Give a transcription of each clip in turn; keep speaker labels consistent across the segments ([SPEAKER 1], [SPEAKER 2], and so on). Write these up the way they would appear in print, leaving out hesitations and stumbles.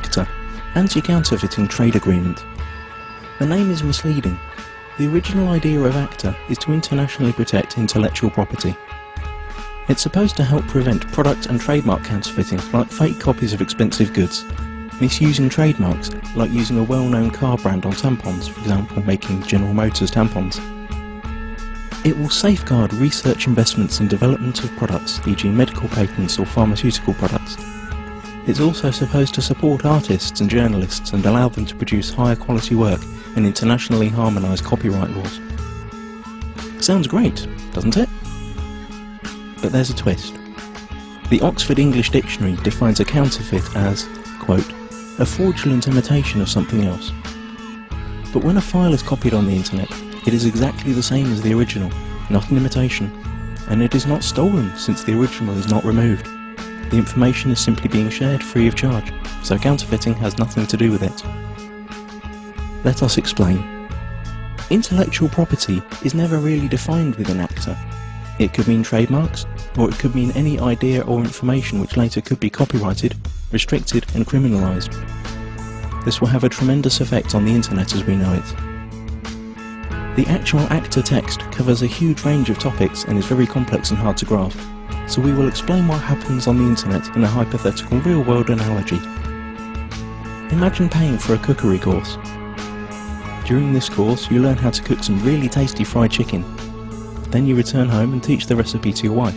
[SPEAKER 1] Acta, Anti-Counterfeiting Trade Agreement. The name is misleading. The original idea of Acta is to internationally protect intellectual property. It's supposed to help prevent product and trademark counterfeiting, like fake copies of expensive goods, misusing trademarks, like using a well-known car brand on tampons, for example making General Motors tampons. It will safeguard research investments in development of products, e.g. medical patents or pharmaceutical products. It's also supposed to support artists and journalists and allow them to produce higher quality work and internationally harmonise copyright laws. Sounds great, doesn't it? But there's a twist. The Oxford English Dictionary defines a counterfeit as, quote, a fraudulent imitation of something else. But when a file is copied on the internet, it is exactly the same as the original, not an imitation, and it is not stolen since the original is not removed. The information is simply being shared free of charge, so counterfeiting has nothing to do with it. Let us explain. Intellectual property is never really defined within Acta. It could mean trademarks, or it could mean any idea or information which later could be copyrighted, restricted and criminalised. This will have a tremendous effect on the internet as we know it. The actual Acta text covers a huge range of topics and is very complex and hard to grasp, so we will explain what happens on the internet in a hypothetical real-world analogy. Imagine paying for a cookery course. During this course you learn how to cook some really tasty fried chicken. Then you return home and teach the recipe to your wife.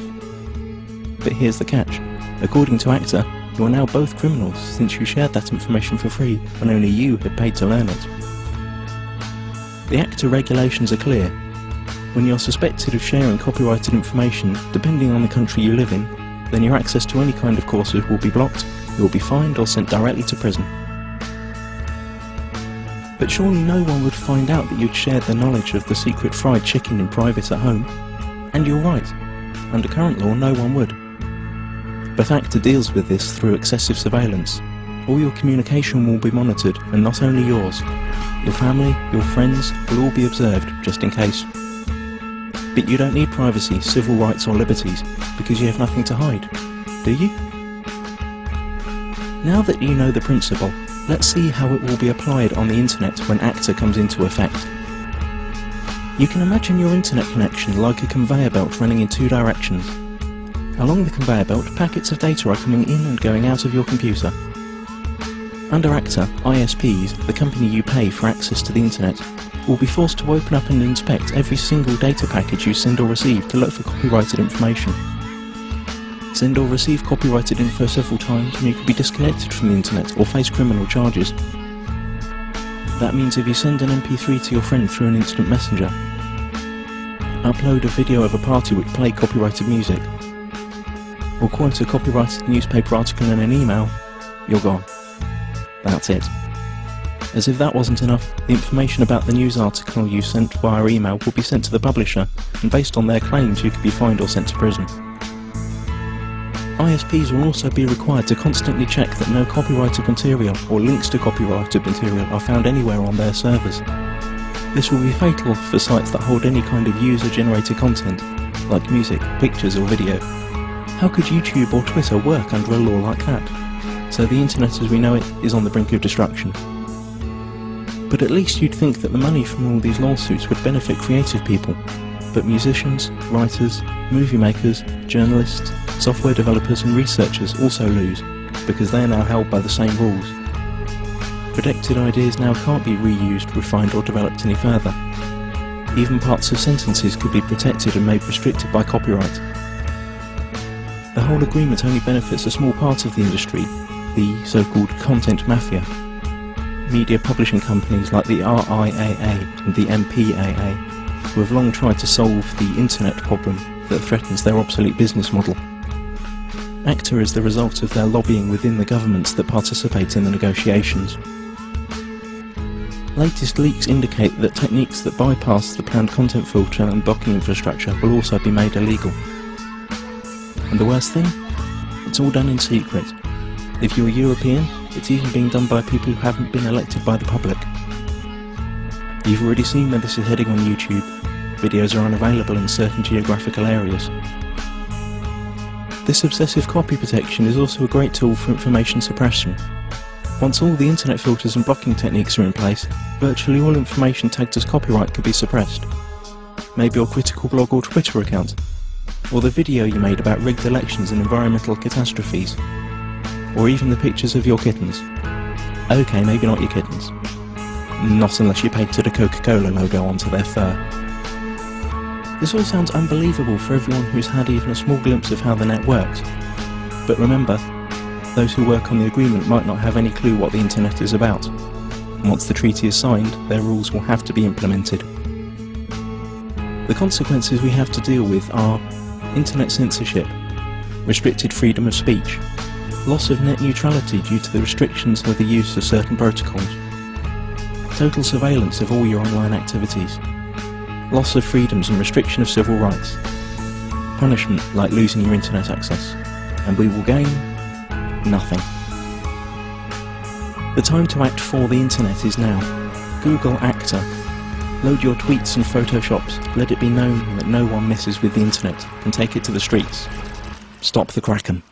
[SPEAKER 1] But here's the catch. According to Acta, you are now both criminals since you shared that information for free when only you had paid to learn it. The Acta regulations are clear. When you're suspected of sharing copyrighted information, depending on the country you live in, then your access to any kind of courses will be blocked, you will be fined or sent directly to prison. But surely no one would find out that you'd shared the knowledge of the secret fried chicken in private at home. And you're right. Under current law, no one would. But Acta deals with this through excessive surveillance. All your communication will be monitored, and not only yours. Your family, your friends will all be observed, just in case. But you don't need privacy, civil rights or liberties, because you have nothing to hide, do you? Now that you know the principle, let's see how it will be applied on the internet when Acta comes into effect. You can imagine your internet connection like a conveyor belt running in two directions. Along the conveyor belt, packets of data are coming in and going out of your computer. Under Acta, ISPs, the company you pay for access to the internet, will be forced to open up and inspect every single data package you send or receive to look for copyrighted information. Send or receive copyrighted info several times and you could be disconnected from the internet or face criminal charges. That means if you send an MP3 to your friend through an instant messenger, upload a video of a party which played copyrighted music, or quote a copyrighted newspaper article in an email, you're gone. That's it. As if that wasn't enough, the information about the news article you sent via email will be sent to the publisher, and based on their claims you could be fined or sent to prison. ISPs will also be required to constantly check that no copyrighted material or links to copyrighted material are found anywhere on their servers. This will be fatal for sites that hold any kind of user-generated content, like music, pictures or video. How could YouTube or Twitter work under a law like that? So the internet as we know it is on the brink of destruction. But at least you'd think that the money from all these lawsuits would benefit creative people. But musicians, writers, movie makers, journalists, software developers and researchers also lose, because they are now held by the same rules. Protected ideas now can't be reused, refined or developed any further. Even parts of sentences could be protected and made restricted by copyright. The whole agreement only benefits a small part of the industry, the so-called content mafia. Media publishing companies like the RIAA and the MPAA, who have long tried to solve the internet problem that threatens their obsolete business model. Acta is the result of their lobbying within the governments that participate in the negotiations. Latest leaks indicate that techniques that bypass the planned content filter and blocking infrastructure will also be made illegal. And the worst thing? It's all done in secret. If you're European, it's even being done by people who haven't been elected by the public. You've already seen where this is heading on YouTube. Videos are unavailable in certain geographical areas. This obsessive copy protection is also a great tool for information suppression. Once all the internet filters and blocking techniques are in place, virtually all information tagged as copyright can be suppressed. Maybe your critical blog or Twitter account, or the video you made about rigged elections and environmental catastrophes, or even the pictures of your kittens. Okay, maybe not your kittens. Not unless you painted a Coca-Cola logo onto their fur. This all sounds unbelievable for everyone who's had even a small glimpse of how the net works. But remember, those who work on the agreement might not have any clue what the internet is about. And once the treaty is signed, their rules will have to be implemented. The consequences we have to deal with are internet censorship, restricted freedom of speech, loss of net neutrality due to the restrictions of the use of certain protocols, total surveillance of all your online activities, loss of freedoms and restriction of civil rights, punishment like losing your internet access, and we will gain nothing. The time to act for the internet is now. Google Acta. Load your tweets and photoshops, let it be known that no one messes with the internet, and take it to the streets. Stop the Kraken.